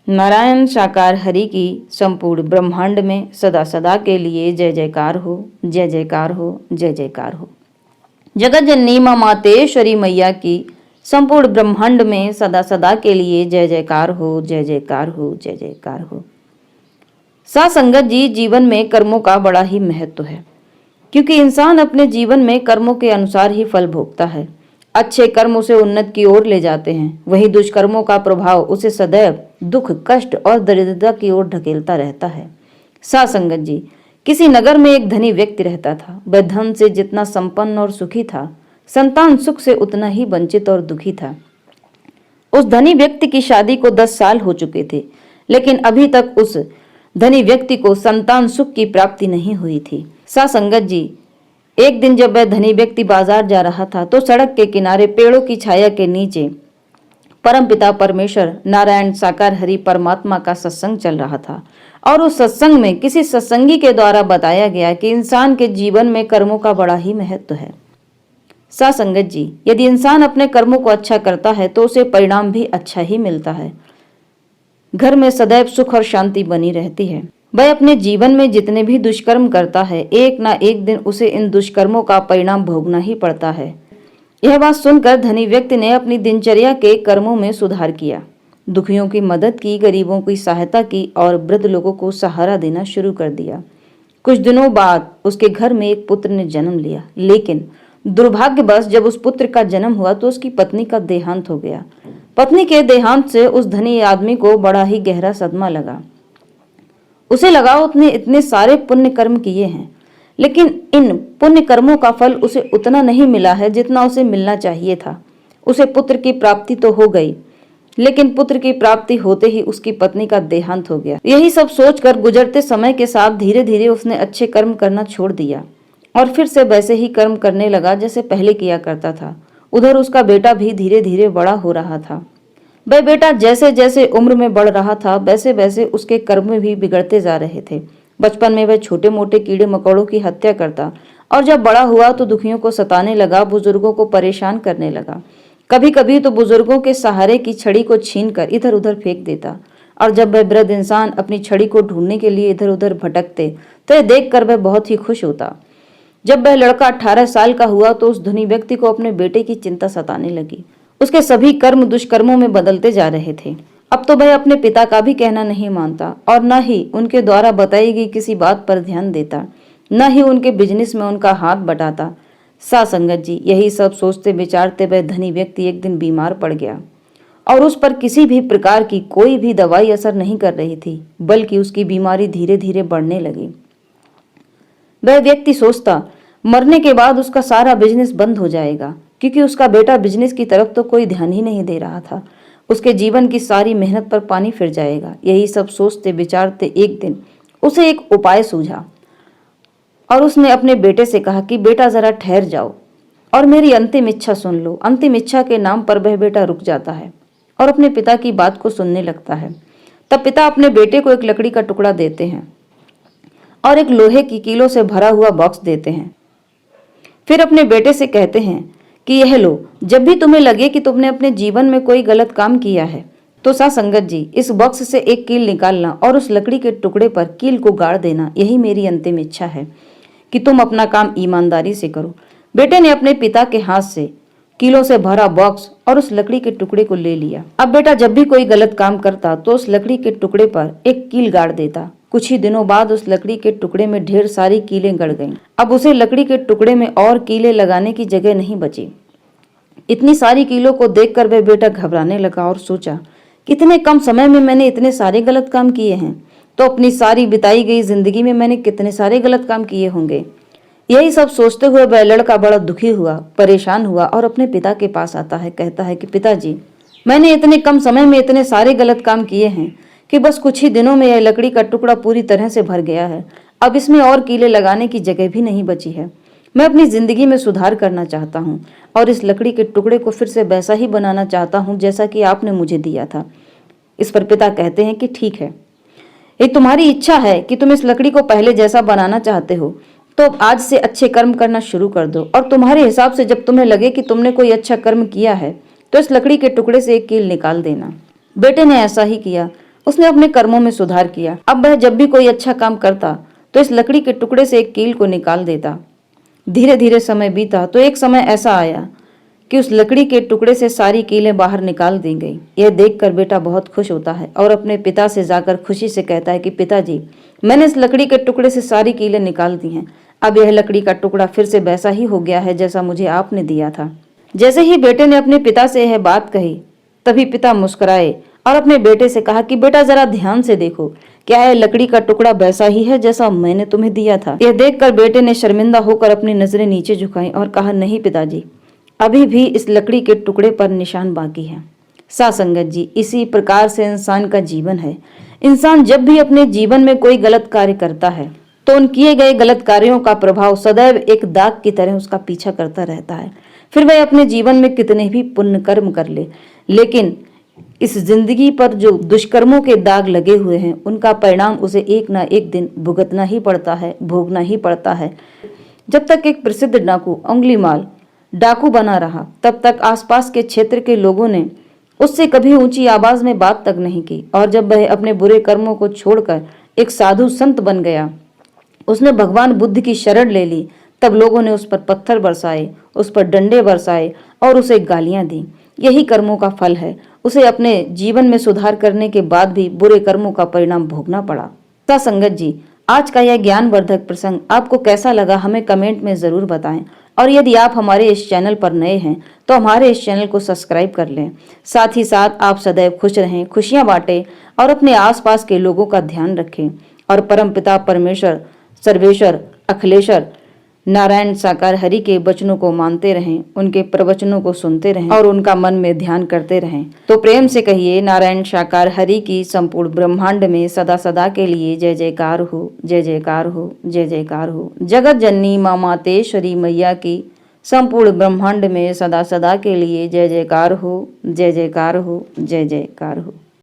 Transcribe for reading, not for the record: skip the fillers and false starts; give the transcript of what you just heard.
नारायण साकार हरि की संपूर्ण ब्रह्मांड में सदा सदा के लिए जय जयकार हो, जय जयकार हो, जय जयकार हो। जगत जननी मां मातेश्वरी मैया की संपूर्ण ब्रह्मांड में सदा सदा के लिए जय जयकार हो, जय जयकार हो, जय जयकार हो। साथ संगत जी, जीवन में कर्मों का बड़ा ही महत्व है, क्योंकि इंसान अपने जीवन में कर्मों के अनुसार ही फल भोगता है। अच्छे कर्म उसे उन्नत की ओर ले जाते हैं, वहीं दुष्कर्मों का प्रभाव उसे सदैव दुख, कष्ट और दरिद्रता की ओर ढकेलता रहता है। साथ संगत जी, किसी नगर में एक धनी व्यक्ति रहता था। वह धन से जितना संपन्न और सुखी था, संतान सुख से उतना ही वंचित और दुखी था। उस धनी व्यक्ति की शादी को 10 साल हो चुके थे, लेकिन अभी तक उस धनी व्यक्ति को संतान सुख की प्राप्ति नहीं हुई थी। सा संगत जी, एक दिन जब वह धनी व्यक्ति बाजार जा रहा था तो सड़क के किनारे पेड़ों की छाया के नीचे परमपिता परमेश्वर नारायण साकार हरि परमात्मा का सत्संग चल रहा था। और उस सत्संग में किसी सत्संगी के द्वारा बताया गया कि इंसान के जीवन में कर्मों का बड़ा ही महत्व है। सा संगत जी, यदि इंसान अपने कर्मों को अच्छा करता है तो उसे परिणाम भी अच्छा ही मिलता है। घर में सदैव सुख और शांति बनी रहती है। वह अपने जीवन में जितने भी दुष्कर्म करता है, एक ना एक दिन उसे इन दुष्कर्मों का परिणाम भोगना ही पड़ता है। यह बात सुनकर धनी व्यक्ति ने अपनी दिनचर्या के कर्मों में सुधार किया, दुखियों की मदद की, गरीबों की सहायता की और वृद्ध लोगों को सहारा देना शुरू कर दिया। कुछ दिनों बाद उसके घर में एक पुत्र ने जन्म लिया, लेकिन दुर्भाग्यवश जब उस पुत्र का जन्म हुआ तो उसकी पत्नी का देहांत हो गया। पत्नी के देहांत से उस धनी आदमी को बड़ा ही गहरा सदमा लगा। उसे लगा उसने इतने सारे पुण्य कर्म किए हैं, लेकिन इन पुण्य कर्मों का फल उसे उतना नहीं मिला है जितना उसे मिलना चाहिए था। उसे पुत्र की प्राप्ति तो हो गई, लेकिन पुत्र की प्राप्ति होते ही उसकी पत्नी का देहांत हो गया। यही सब सोचकर गुजरते समय के साथ धीरे धीरे उसने अच्छे कर्म करना छोड़ दिया और फिर से वैसे ही कर्म करने लगा जैसे पहले किया करता था। उधर उसका बेटा भी धीरे धीरे बड़ा हो रहा था। वह बेटा जैसे जैसे उम्र में बढ़ रहा था, वैसे वैसे उसके कर्म भी बिगड़ते जा रहे थे। बचपन में वह छोटे मोटे कीड़े मकोड़ों की हत्या करता और जब बड़ा हुआ तो दुखियों को सताने लगा, बुजुर्गों को परेशान करने लगा। कभी कभी तो बुजुर्गों के सहारे की छड़ी को छीनकर इधर उधर फेंक देता। और जब वह वृद्ध इंसान अपनी छड़ी को ढूंढने के लिए इधर उधर भटकते तो यह देखकर वह बहुत ही खुश होता। जब वह लड़का 18 साल का हुआ तो उस धनी व्यक्ति को अपने बेटे की चिंता सताने लगी। उसके सभी कर्म दुष्कर्मों में बदलते जा रहे थे। अब तो वह अपने पिता का भी कहना नहीं मानता और न ही उनके द्वारा बताई गई किसी बात पर ध्यान देता, न ही उनके बिजनेस में उनका हाथ बटाता। सा संगत जी, यही सब सोचते विचारते वह धनी व्यक्ति एक दिन बीमार पड़ गया और उस पर किसी भी प्रकार की कोई भी दवाई असर नहीं कर रही थी, बल्कि उसकी बीमारी धीरे धीरे बढ़ने लगी। वह व्यक्ति सोचता मरने के बाद उसका सारा बिजनेस बंद हो जाएगा, क्योंकि उसका बेटा बिजनेस की तरफ तो कोई ध्यान ही नहीं दे रहा था। उसके जीवन की सारी मेहनत पर पानी फिर जाएगा। यही सब सोचते विचारते एक दिन उसे एक उपाय सूझा और उसने अपने बेटे से कहा कि बेटा जरा ठहर जाओ और मेरी अंतिम इच्छा सुन लो। अंतिम इच्छा के नाम पर वह बेटा रुक जाता है और अपने पिता की बात को सुनने लगता है। तब पिता अपने बेटे को एक लकड़ी का टुकड़ा देते हैं और एक लोहे की कीलों से भरा हुआ बॉक्स देते हैं। फिर अपने बेटे से कहते हैं कि यह लो, जब भी तुम्हें लगे कि तुमने अपने जीवन में कोई गलत काम किया है तो सा संगत जी, इस बॉक्स से एक कील निकालना और उस लकड़ी के टुकड़े पर कील को गाड़ देना। यही मेरी अंतिम इच्छा है कि तुम अपना काम ईमानदारी से करो। बेटे ने अपने पिता के हाथ से कीलों से भरा बॉक्स और उस लकड़ी के टुकड़े को ले लिया। अब बेटा जब भी कोई गलत काम करता तो उस लकड़ी के टुकड़े पर एक कील गाड़ देता। कुछ ही दिनों बाद उस लकड़ी के टुकड़े में ढेर सारी कीलें गड़ गईं। अब उसे लकड़ी के टुकड़े में और कीलें लगाने की जगह नहीं बची। इतनी सारी कीलों को देखकर वह बेटा घबराने लगा और सोचा, कितने कम समय में मैंने इतने सारे गलत काम किए हैं, तो अपनी सारी बिताई गई जिंदगी में मैंने कितने सारे गलत काम किए होंगे। यही सब सोचते हुए वह लड़का बड़ा दुखी हुआ, परेशान हुआ और अपने पिता के पास आता है। कहता है कि पिताजी, मैंने इतने कम समय में इतने सारे गलत काम किए हैं कि बस कुछ ही दिनों में यह लकड़ी का टुकड़ा पूरी तरह से भर गया है। अब इसमें और कीले लगाने की जगह भी नहीं बची है। मैं अपनी जिंदगी में सुधार करना चाहता हूँ और इस लकड़ी के टुकड़े को फिर से वैसा ही बनाना चाहता हूँ जैसा कि आपने मुझे दिया था। इस पर पिता कहते हैं कि ठीक है, ये तुम्हारी इच्छा है कि तुम इस लकड़ी को पहले जैसा बनाना चाहते हो, तो आज से अच्छे कर्म करना शुरू कर दो और तुम्हारे हिसाब से जब तुम्हें लगे कि तुमने कोई अच्छा कर्म किया है तो इस लकड़ी के टुकड़े से एक कील निकाल देना। बेटे ने ऐसा ही किया उसने अपने कर्मों में सुधार किया। अब वह जब भी कोई अच्छा काम करता तो इस लकड़ी के टुकड़े से एक कील को निकाल देता। धीरे धीरे समय बीता तो एक समय ऐसा आया कि उस लकड़ी के टुकड़े से सारी कीलें बाहर निकाल दी गई। यह देखकर बेटा बहुत खुश होता है और अपने पिता से जाकर खुशी से कहता है कि पिताजी, मैंने इस लकड़ी के टुकड़े से सारी कीलें निकाल दी हैं। अब यह लकड़ी का टुकड़ा फिर से वैसा ही हो गया है जैसा मुझे आपने दिया था। जैसे ही बेटे ने अपने पिता से यह बात कही, तभी पिता मुस्कुराए और अपने बेटे से कहा कि बेटा जरा ध्यान से देखो, क्या यह लकड़ी का टुकड़ा वैसा ही है जैसा मैंने तुम्हें दिया था। यह देखकर बेटे ने शर्मिंदा होकर अपनी नजरें नीचे झुकाई और कहा, नहीं पिताजी, अभी भी इस लकड़ी के टुकड़े पर निशान बाकी है। सासंगत जी, इसी प्रकार से इंसान का जीवन है। इंसान जब भी अपने जीवन में कोई गलत कार्य करता है तो उन किए गए गलत कार्यों का प्रभाव सदैव एक दाग की तरह उसका पीछा करता रहता है। फिर वह अपने जीवन में कितने भी पुण्य कर्म कर ले, लेकिन इस जिंदगी पर जो दुष्कर्मों के दाग लगे हुए हैं उनका परिणाम उसे एक ना एक दिन भुगतना ही पड़ता है, भोगना ही पड़ता है। जब तक एक प्रसिद्ध डाकू अंगुलीमाल डाकू बना रहा, तब तक आसपास के क्षेत्र के लोगों ने उससे कभी ऊंची आवाज में बात तक नहीं की। और जब वह अपने बुरे कर्मों को छोड़कर एक साधु संत बन गया, उसने भगवान बुद्ध की शरण ले ली, तब लोगों ने उस पर पत्थर बरसाए, उस पर डंडे बरसाए और उसे गालियां दी। यही कर्मों का फल है। उसे अपने जीवन में सुधार करने के बाद भी बुरे कर्मों का परिणाम भोगना पड़ा। संगत जी, आज का यह ज्ञानवर्धक प्रसंग आपको कैसा लगा हमें कमेंट में जरूर बताएं। और यदि आप हमारे इस चैनल पर नए हैं तो हमारे इस चैनल को सब्सक्राइब कर लें। साथ ही साथ आप सदैव खुश रहें, खुशियां बांटें और अपने आसपास के लोगों का ध्यान रखें। और परमपिता परमेश्वर, सर्वेश्वर, अखिलेश्वर, नारायण साकार हरि के वचनों को मानते रहें, उनके प्रवचनों को सुनते रहें और उनका मन में ध्यान करते रहें। तो प्रेम से कहिए, नारायण साकार हरि की संपूर्ण ब्रह्मांड में सदा सदा के लिए जय जयकार हो, जय जयकार हो, जय जयकार हो। जगत जननी मां मातेश्वरी मैया की संपूर्ण ब्रह्मांड में सदा सदा के लिए जय जयकार हो, जय जयकार हो, जय जयकार हो।